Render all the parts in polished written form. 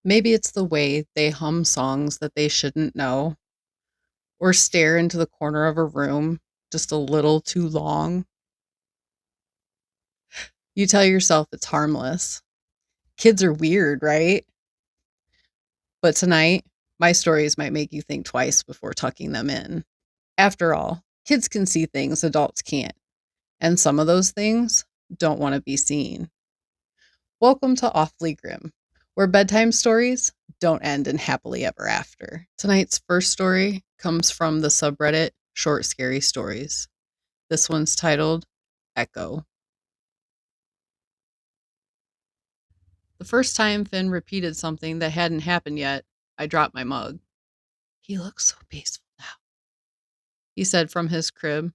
Maybe it's the way they hum songs that they shouldn't know, or stare into the corner of a room just a little too long. You tell yourself it's harmless. Kids are weird, right? But tonight, my stories might make you think twice before tucking them in. After all, kids can see things adults can't, and some of those things don't want to be seen. Welcome to Awfully Grim, where bedtime stories don't end in happily ever after. Tonight's first story comes from the subreddit Short Scary Stories. This one's titled Echo. The first time Finn repeated something that hadn't happened yet, I dropped my mug. He looks so peaceful now, he said from his crib,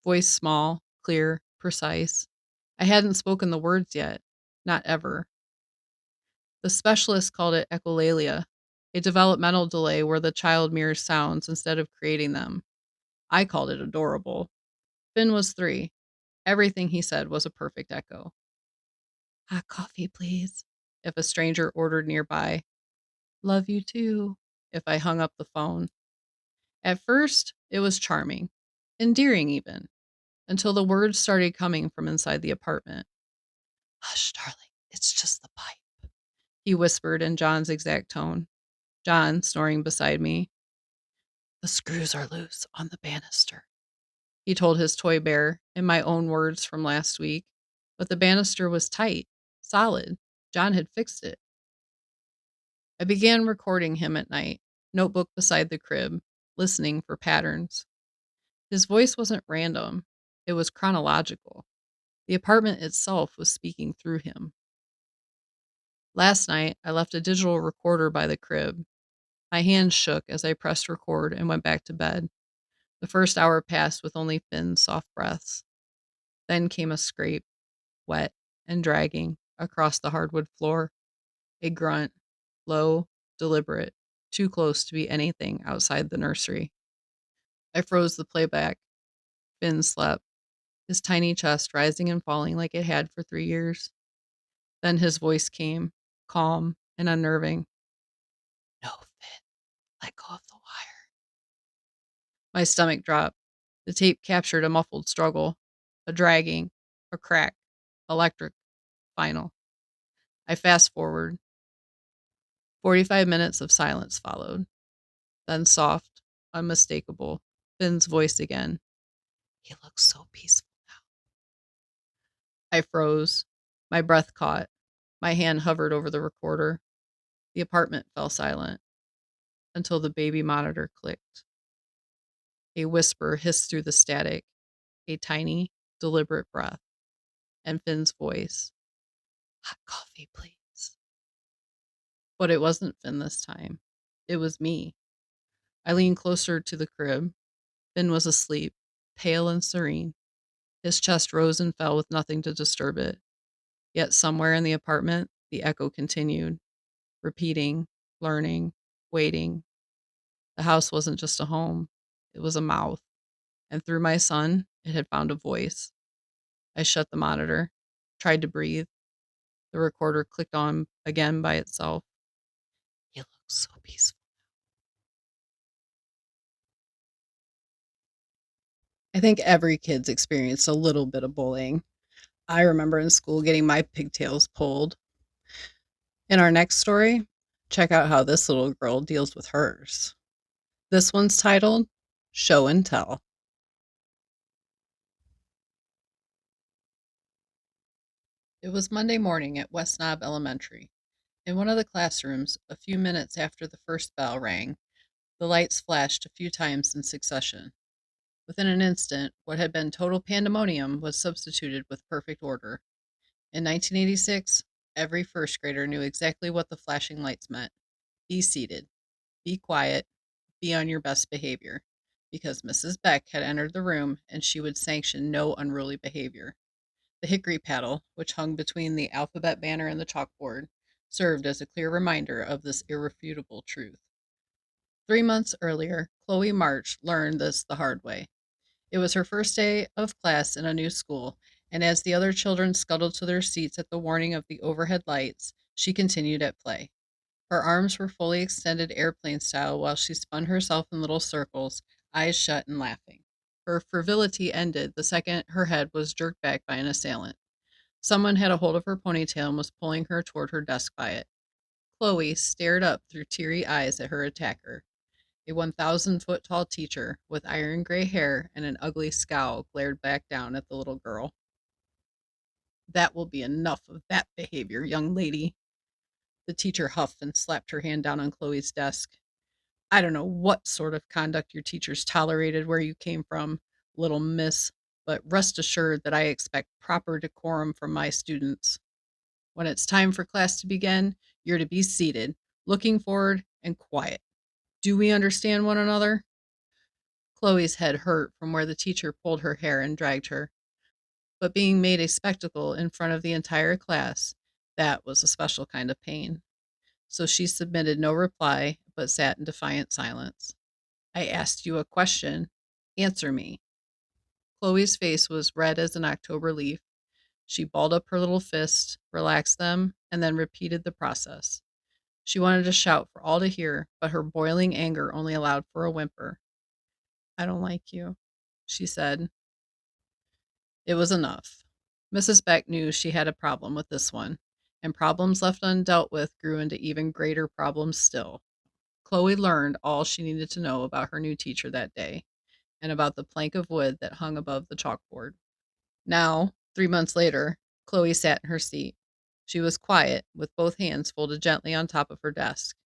voice small, clear, precise. I hadn't spoken the words yet, not ever. The specialist called it echolalia, a developmental delay where the child mirrors sounds instead of creating them. I called it adorable. Finn was 3. Everything he said was a perfect echo. Hot coffee, please, if a stranger ordered nearby. Love you too, if I hung up the phone. At first, it was charming, endearing even, until the words started coming from inside the apartment. Hush, darling, it's just the pipe, he whispered in John's exact tone. John, snoring beside me. The screws are loose on the banister, he told his toy bear in my own words from last week. But the banister was tight, solid. John had fixed it. I began recording him at night, notebook beside the crib, listening for patterns. His voice wasn't random, it was chronological. The apartment itself was speaking through him. Last night, I left a digital recorder by the crib. My hands shook as I pressed record and went back to bed. The first hour passed with only Finn's soft breaths. Then came a scrape, wet and dragging, across the hardwood floor. A grunt, low, deliberate, too close to be anything outside the nursery. I froze the playback. Finn slept, his tiny chest rising and falling like it had for 3 years. Then his voice came, calm and unnerving. No, Finn, let go of the wire. My stomach dropped. The tape captured a muffled struggle, a dragging, a crack, electric, final. I fast forward. 45 minutes of silence followed. Then soft, unmistakable, Finn's voice again. He looks so peaceful now. I froze. My breath caught. My hand hovered over the recorder. The apartment fell silent until the baby monitor clicked. A whisper hissed through the static, a tiny, deliberate breath, and Finn's voice. Hot coffee, please. But it wasn't Finn this time. It was me. I leaned closer to the crib. Finn was asleep, pale and serene. His chest rose and fell with nothing to disturb it. Yet somewhere in the apartment, the echo continued, repeating, learning, waiting. The house wasn't just a home, it was a mouth. And through my son, it had found a voice. I shut the monitor, tried to breathe. The recorder clicked on again by itself. He looks so peaceful. I think every kid's experienced a little bit of bullying. I remember in school getting my pigtails pulled. In our next story, check out how this little girl deals with hers. This one's titled Show and Tell. It was Monday morning at West Knob Elementary. In one of the classrooms, a few minutes after the first bell rang, the lights flashed a few times in succession. Within an instant, what had been total pandemonium was substituted with perfect order. In 1986, every first grader knew exactly what the flashing lights meant. Be seated, be quiet, be on your best behavior, because Mrs. Beck had entered the room and she would sanction no unruly behavior. The hickory paddle, which hung between the alphabet banner and the chalkboard, served as a clear reminder of this irrefutable truth. 3 months earlier, Chloe March learned this the hard way. It was her first day of class in a new school, and as the other children scuttled to their seats at the warning of the overhead lights, She continued at play. Her arms were fully extended airplane style while she spun herself in little circles, eyes shut and laughing. Her frivolity ended the second her head was jerked back by an assailant. Someone had a hold of her ponytail and was pulling her toward her desk by it. Chloe stared up through teary eyes at her attacker. A 1,000-foot tall teacher with iron gray hair and an ugly scowl glared back down at the little girl. That will be enough of that behavior, young lady. The teacher huffed and slapped her hand down on Chloe's desk. I don't know what sort of conduct your teachers tolerated where you came from, little miss, but rest assured that I expect proper decorum from my students. When it's time for class to begin, you're to be seated, looking forward, and quiet. Do we understand one another? Chloe's head hurt from where the teacher pulled her hair and dragged her, but being made a spectacle in front of the entire class, that was a special kind of pain. So she submitted no reply, but sat in defiant silence. I asked you a question. Answer me. Chloe's face was red as an October leaf. She balled up her little fists, relaxed them, and then repeated the process. She wanted to shout for all to hear, but her boiling anger only allowed for a whimper. I don't like you, she said. It was enough. Mrs. Beck knew she had a problem with this one, and problems left undealt with grew into even greater problems still. Chloe learned all she needed to know about her new teacher that day, and about the plank of wood that hung above the chalkboard. Now, 3 months later, Chloe sat in her seat. She was quiet, with both hands folded gently on top of her desk.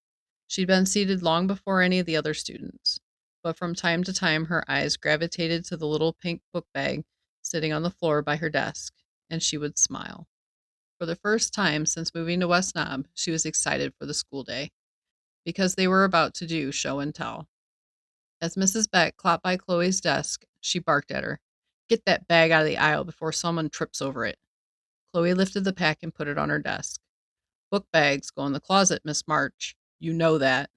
She'd been seated long before any of the other students, but from time to time her eyes gravitated to the little pink book bag sitting on the floor by her desk, and she would smile. For the first time since moving to West Knob, she was excited for the school day, because they were about to do show and tell. As Mrs. Beck clopped by Chloe's desk, she barked at her. Get that bag out of the aisle before someone trips over it. Chloe lifted the pack and put it on her desk. Book bags go in the closet, Miss March. You know that.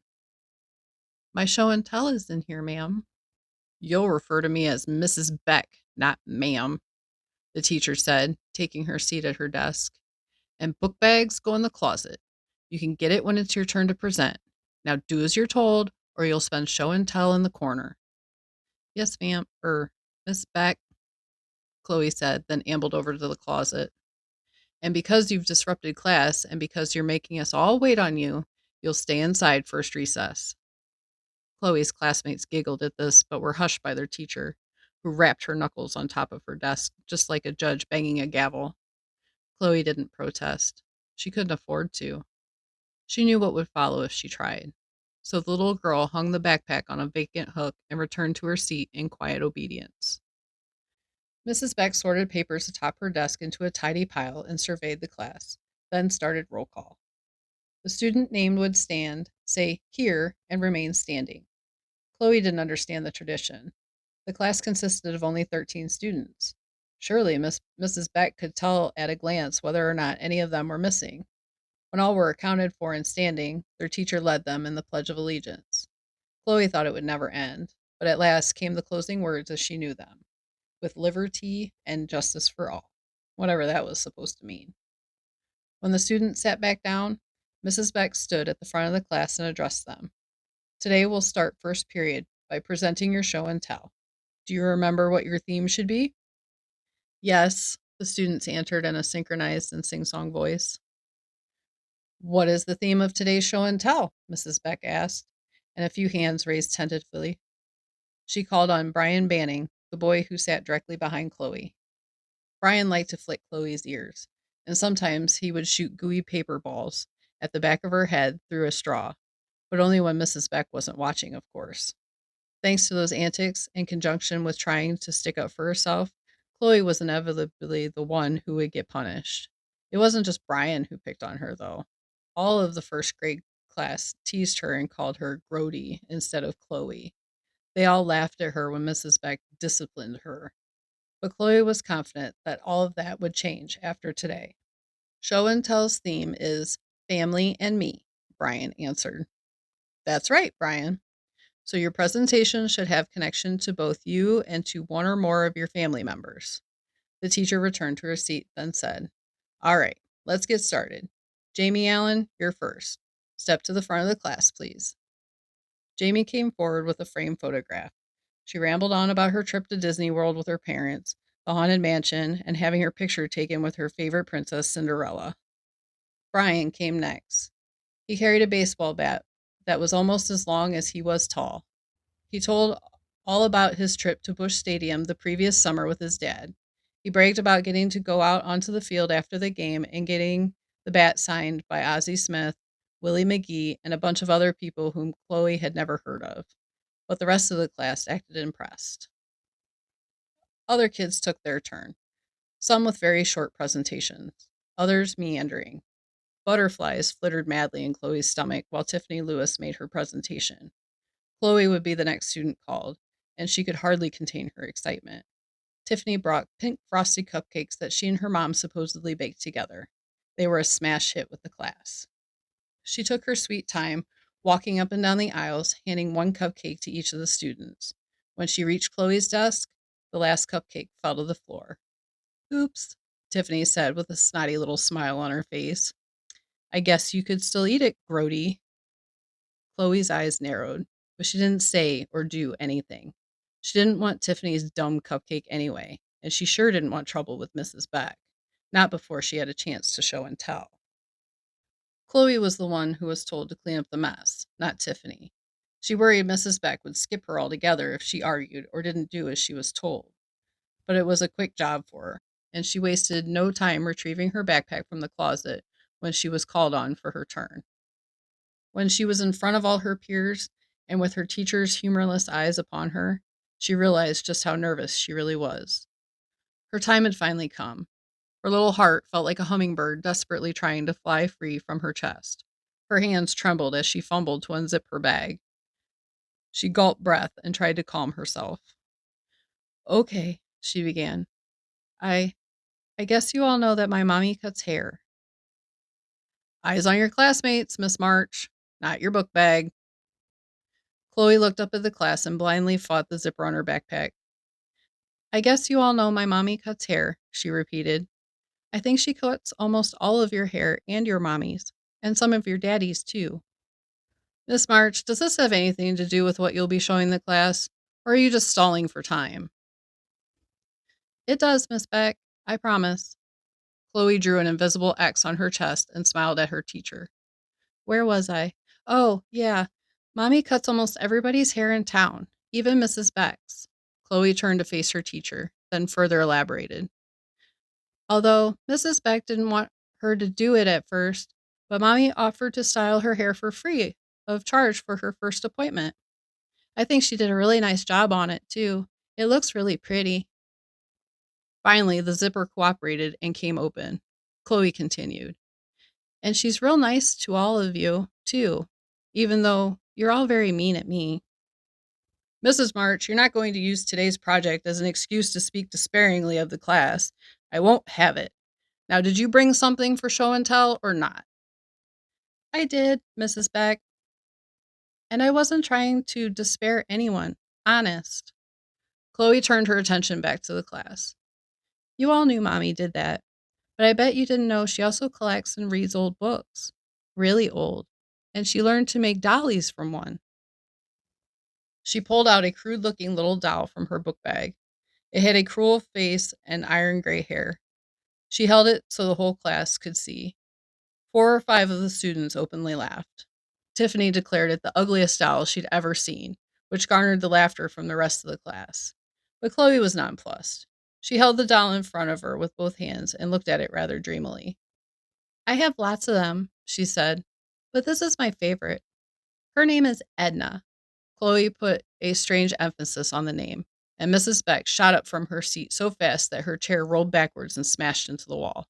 My show and tell is in here, ma'am. You'll refer to me as Mrs. Beck, not ma'am, the teacher said, taking her seat at her desk. And book bags go in the closet. You can get it when it's your turn to present. Now do as you're told, or you'll spend show and tell in the corner. Yes, ma'am, Miss Beck, Chloe said, then ambled over to the closet. And because you've disrupted class, and because you're making us all wait on you, you'll stay inside first recess. Chloe's classmates giggled at this, but were hushed by their teacher, who rapped her knuckles on top of her desk, just like a judge banging a gavel. Chloe didn't protest. She couldn't afford to. She knew what would follow if she tried. So the little girl hung the backpack on a vacant hook and returned to her seat in quiet obedience. Mrs. Beck sorted papers atop her desk into a tidy pile and surveyed the class, then started roll call. The student named would stand, say, here, and remain standing. Chloe didn't understand the tradition. The class consisted of only 13 students. Surely Mrs. Beck could tell at a glance whether or not any of them were missing. When all were accounted for and standing, their teacher led them in the Pledge of Allegiance. Chloe thought it would never end, but at last came the closing words as she knew them, with liberty and justice for all, whatever that was supposed to mean. When the students sat back down, Mrs. Beck stood at the front of the class and addressed them. Today we'll start first period by presenting your show and tell. Do you remember what your theme should be? Yes, the students answered in a synchronized and sing-song voice. What is the theme of today's show and tell? Mrs. Beck asked, and a few hands raised tentatively. She called on Brian Banning, the boy who sat directly behind Chloe. Brian liked to flick Chloe's ears, and sometimes he would shoot gooey paper balls at the back of her head through a straw, but only when Mrs. Beck wasn't watching, of course. Thanks to those antics, in conjunction with trying to stick up for herself, Chloe was inevitably the one who would get punished. It wasn't just Brian who picked on her, though. All of the first grade class teased her and called her Grody instead of Chloe. They all laughed at her when Mrs. Beck disciplined her. But Chloe was confident that all of that would change after today. Show and Tell's theme is family and me, Brian answered. That's right, Brian. So your presentation should have connection to both you and to one or more of your family members. The teacher returned to her seat, then said, All right, let's get started. Jamie Allen, you're first. Step to the front of the class, please. Jamie came forward with a framed photograph. She rambled on about her trip to Disney World with her parents, the Haunted Mansion, and having her picture taken with her favorite princess, Cinderella. Brian came next. He carried a baseball bat that was almost as long as he was tall. He told all about his trip to Busch Stadium the previous summer with his dad. He bragged about getting to go out onto the field after the game and getting the bat signed by Ozzie Smith, Willie McGee, and a bunch of other people whom Chloe had never heard of. But the rest of the class acted impressed. Other kids took their turn, some with very short presentations, others meandering. Butterflies flittered madly in Chloe's stomach while Tiffany Lewis made her presentation. Chloe would be the next student called, and she could hardly contain her excitement. Tiffany brought pink frosty cupcakes that she and her mom supposedly baked together. They were a smash hit with the class. She took her sweet time, walking up and down the aisles, handing one cupcake to each of the students. When she reached Chloe's desk, the last cupcake fell to the floor. Oops, Tiffany said with a snotty little smile on her face. I guess you could still eat it, Grody. Chloe's eyes narrowed, but she didn't say or do anything. She didn't want Tiffany's dumb cupcake anyway, and she sure didn't want trouble with Mrs. Beck, not before she had a chance to show and tell. Chloe was the one who was told to clean up the mess, not Tiffany. She worried Mrs. Beck would skip her altogether if she argued or didn't do as she was told. But it was a quick job for her, and she wasted no time retrieving her backpack from the closet when she was called on for her turn. When she was in front of all her peers and with her teacher's humorless eyes upon her, she realized just how nervous she really was. Her time had finally come. Her little heart felt like a hummingbird desperately trying to fly free from her chest. Her hands trembled as she fumbled to unzip her bag. She gulped breath and tried to calm herself. Okay, she began. I guess you all know that my mommy cuts hair. Eyes on your classmates, Miss March, not your book bag. Chloe looked up at the class and blindly fought the zipper on her backpack. I guess you all know my mommy cuts hair, she repeated. I think she cuts almost all of your hair and your mommy's, and some of your daddy's too. Miss March, does this have anything to do with what you'll be showing the class, or are you just stalling for time? It does, Miss Beck, I promise. Chloe drew an invisible X on her chest and smiled at her teacher. Where was I? Oh, yeah. Mommy cuts almost everybody's hair in town, even Mrs. Beck's. Chloe turned to face her teacher, then further elaborated. Although Mrs. Beck didn't want her to do it at first, but Mommy offered to style her hair for free of charge for her first appointment. I think she did a really nice job on it, too. It looks really pretty. Finally, the zipper cooperated and came open. Chloe continued. And she's real nice to all of you, too, even though you're all very mean at me. Mrs. March, you're not going to use today's project as an excuse to speak disparagingly of the class. I won't have it. Now, did you bring something for show and tell or not? I did, Mrs. Beck. And I wasn't trying to despair anyone. Honest. Chloe turned her attention back to the class. You all knew Mommy did that, but I bet you didn't know she also collects and reads old books. Really old. And she learned to make dollies from one. She pulled out a crude-looking little doll from her book bag. It had a cruel face and iron gray hair. She held it so the whole class could see. 4 or 5 of the students openly laughed. Tiffany declared it the ugliest doll she'd ever seen, which garnered the laughter from the rest of the class. But Chloe was nonplussed. She held the doll in front of her with both hands and looked at it rather dreamily. I have lots of them, she said, but this is my favorite. Her name is Edna. Chloe put a strange emphasis on the name, and Mrs. Beck shot up from her seat so fast that her chair rolled backwards and smashed into the wall.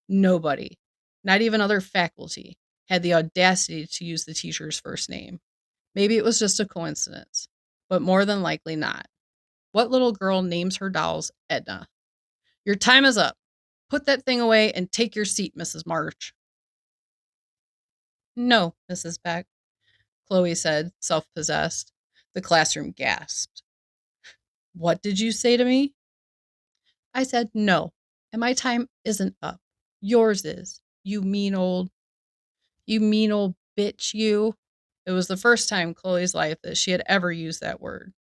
Nobody, not even other faculty, had the audacity to use the teacher's first name. Maybe it was just a coincidence, but more than likely not. What little girl names her dolls Edna? Your time is up. Put that thing away and take your seat, Mrs. March. No, Mrs. Beck, Chloe said, self-possessed. The classroom gasped. What did you say to me? I said no, and my time isn't up. Yours is, you mean old. You mean old bitch, you. It was the first time in Chloe's life that she had ever used that word.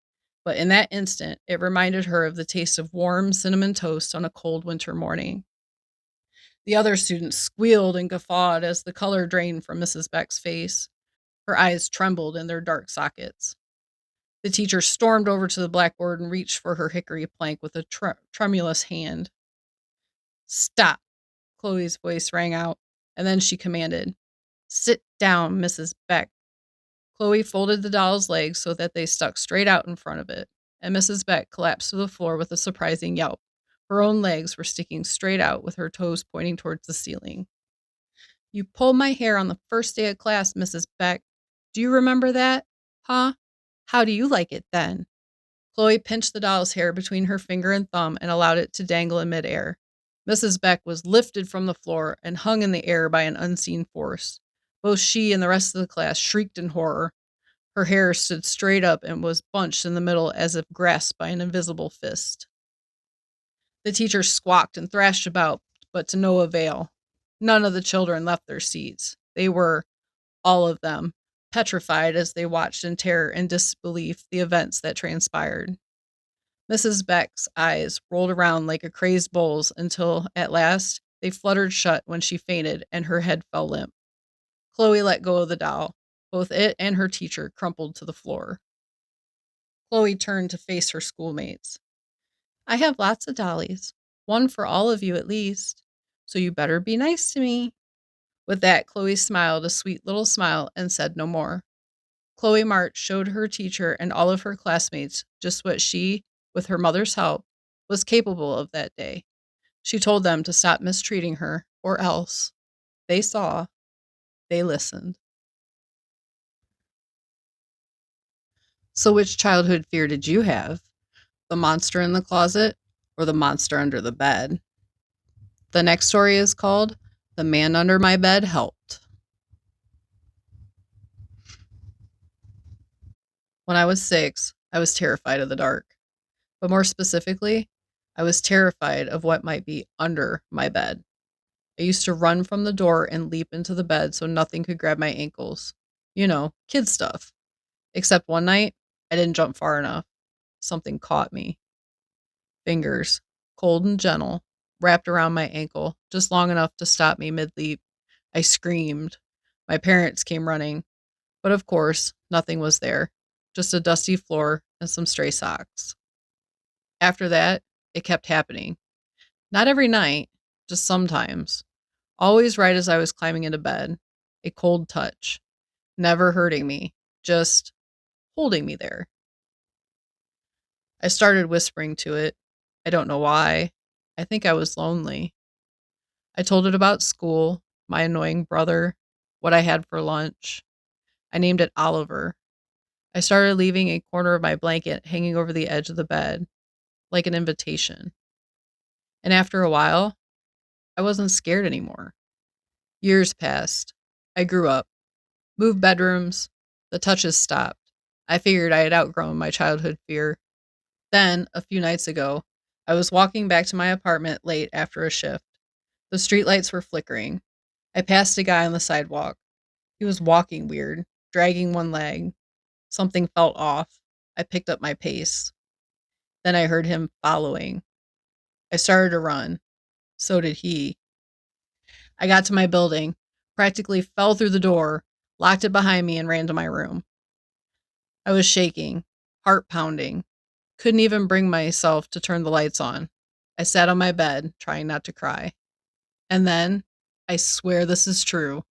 But in that instant, it reminded her of the taste of warm cinnamon toast on a cold winter morning. The other students squealed and guffawed as the color drained from Mrs. Beck's face. Her eyes trembled in their dark sockets. The teacher stormed over to the blackboard and reached for her hickory plank with a tremulous hand. Stop, Chloe's voice rang out, and then she commanded, Sit down, Mrs. Beck. Chloe folded the doll's legs so that they stuck straight out in front of it, and Mrs. Beck collapsed to the floor with a surprising yelp. Her own legs were sticking straight out with her toes pointing towards the ceiling. You pulled my hair on the first day of class, Mrs. Beck. Do you remember that? Huh? How do you like it then? Chloe pinched the doll's hair between her finger and thumb and allowed it to dangle in midair. Mrs. Beck was lifted from the floor and hung in the air by an unseen force. Both she and the rest of the class shrieked in horror. Her hair stood straight up and was bunched in the middle as if grasped by an invisible fist. The teacher squawked and thrashed about, but to no avail. None of the children left their seats. They were, all of them, petrified as they watched in terror and disbelief the events that transpired. Mrs. Beck's eyes rolled around like a crazed bull's until, at last, they fluttered shut when she fainted and her head fell limp. Chloe let go of the doll. Both it and her teacher crumpled to the floor. Chloe turned to face her schoolmates. I have lots of dollies, one for all of you at least, so you better be nice to me. With that, Chloe smiled a sweet little smile and said no more. Chloe March showed her teacher and all of her classmates just what she, with her mother's help, was capable of that day. She told them to stop mistreating her, or else. They saw. They listened. So which childhood fear did you have? The monster in the closet or the monster under the bed? The next story is called The Man Under My Bed Helped. When I was 6, I was terrified of the dark. But more specifically, I was terrified of what might be under my bed. I used to run from the door and leap into the bed so nothing could grab my ankles. You know, kid stuff. Except one night, I didn't jump far enough. Something caught me. Fingers, cold and gentle, wrapped around my ankle, just long enough to stop me mid-leap. I screamed. My parents came running. But of course, nothing was there. Just a dusty floor and some stray socks. After that, it kept happening. Not every night, just sometimes. Always right as I was climbing into bed. A cold touch. Never hurting me, just holding me there. I started whispering to it. I don't know why. I think I was lonely. I told it about school, my annoying brother, what I had for lunch. I named it Oliver. I started leaving a corner of my blanket hanging over the edge of the bed, like an invitation. And after a while, I wasn't scared anymore. Years passed. I grew up, moved bedrooms. The touches stopped. I figured I had outgrown my childhood fear. Then, a few nights ago, I was walking back to my apartment late after a shift. The streetlights were flickering. I passed a guy on the sidewalk. He was walking weird, dragging one leg. Something felt off. I picked up my pace. Then I heard him following. I started to run. So did he. I got to my building, practically fell through the door, locked it behind me, and ran to my room. I was shaking, heart pounding. Couldn't even bring myself to turn the lights on. I sat on my bed, trying not to cry. And then, I swear this is true,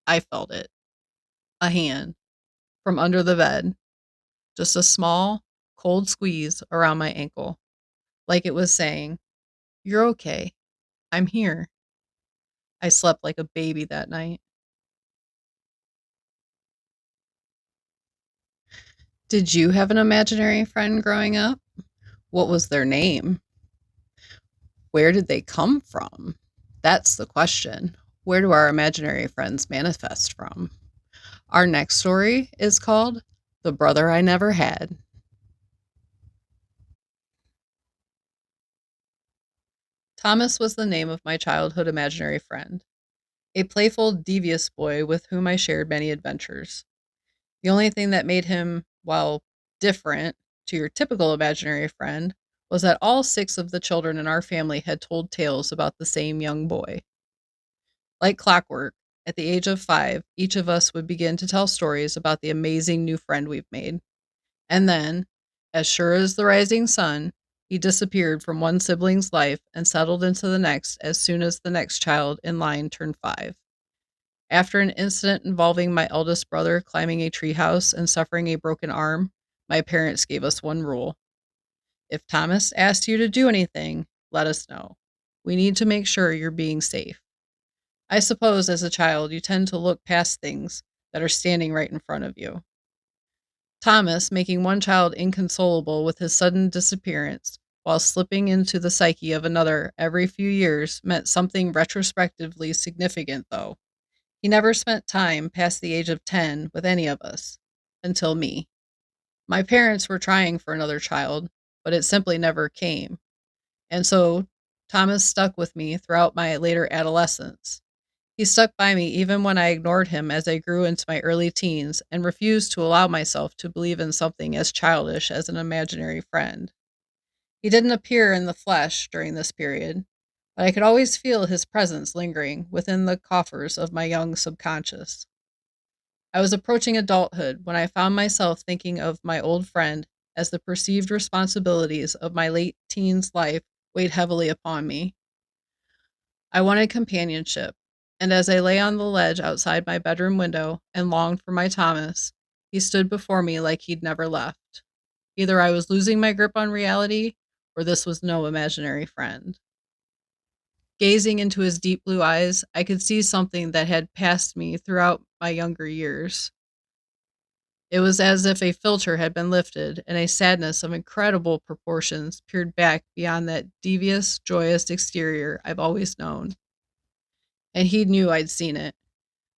I felt it. A hand. From under the bed. Just a small, cold squeeze around my ankle. Like it was saying, "You're okay. I'm here." I slept like a baby that night. Did you have an imaginary friend growing up? What was their name? Where did they come from? That's the question. Where do our imaginary friends manifest from? Our next story is called The Brother I Never Had. Thomas was the name of my childhood imaginary friend. a playful, devious boy with whom I shared many adventures. The only thing that made him, well, different to your typical imaginary friend was that all 6 of the children in our family had told tales about the same young boy. Like clockwork, at the age of 5, each of us would begin to tell stories about the amazing new friend we've made. And then, as sure as the rising sun, he disappeared from one sibling's life and settled into the next as soon as the next child in line turned 5. After an incident involving my eldest brother climbing a treehouse and suffering a broken arm, my parents gave us one rule. If Thomas asks you to do anything, let us know. We need to make sure you're being safe. I suppose as a child, you tend to look past things that are standing right in front of you. Thomas, making one child inconsolable with his sudden disappearance, while slipping into the psyche of another every few years, meant something retrospectively significant, though. He never spent time past the age of 10 with any of us, until me. My parents were trying for another child, but it simply never came. And so Thomas stuck with me throughout my later adolescence. He stuck by me even when I ignored him as I grew into my early teens and refused to allow myself to believe in something as childish as an imaginary friend. He didn't appear in the flesh during this period, but I could always feel his presence lingering within the coffers of my young subconscious. I was approaching adulthood when I found myself thinking of my old friend as the perceived responsibilities of my late teens life weighed heavily upon me. I wanted companionship, and as I lay on the ledge outside my bedroom window and longed for my Thomas, he stood before me like he'd never left. Either I was losing my grip on reality, or this was no imaginary friend. Gazing into his deep blue eyes, I could see something that had passed me throughout my younger years. It was as if a filter had been lifted, and a sadness of incredible proportions peered back beyond that devious, joyous exterior I've always known. And he knew I'd seen it,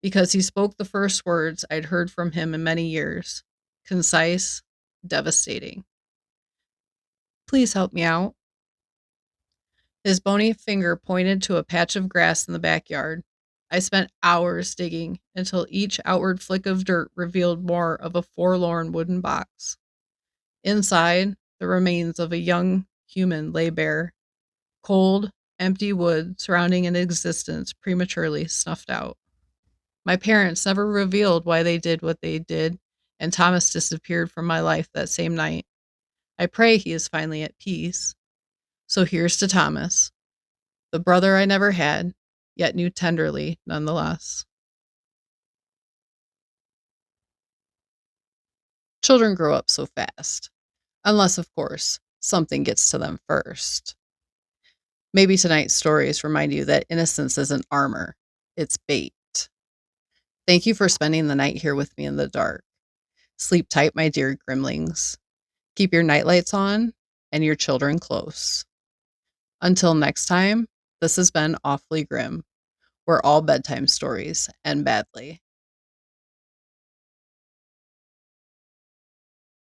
because he spoke the first words I'd heard from him in many years. Concise, devastating. Please help me out. His bony finger pointed to a patch of grass in the backyard. I spent hours digging until each outward flick of dirt revealed more of a forlorn wooden box. Inside, the remains of a young human lay bare. Cold, empty wood surrounding an existence prematurely snuffed out. My parents never revealed why they did what they did, and Thomas disappeared from my life that same night. I pray he is finally at peace. So here's to Thomas, the brother I never had, yet knew tenderly nonetheless. Children grow up so fast, unless, of course, something gets to them first. Maybe tonight's stories remind you that innocence isn't armor, it's bait. Thank you for spending the night here with me in the dark. Sleep tight, my dear Grimlings. Keep your nightlights on and your children close. Until next time, this has been Awfully Grim, where all bedtime stories end badly.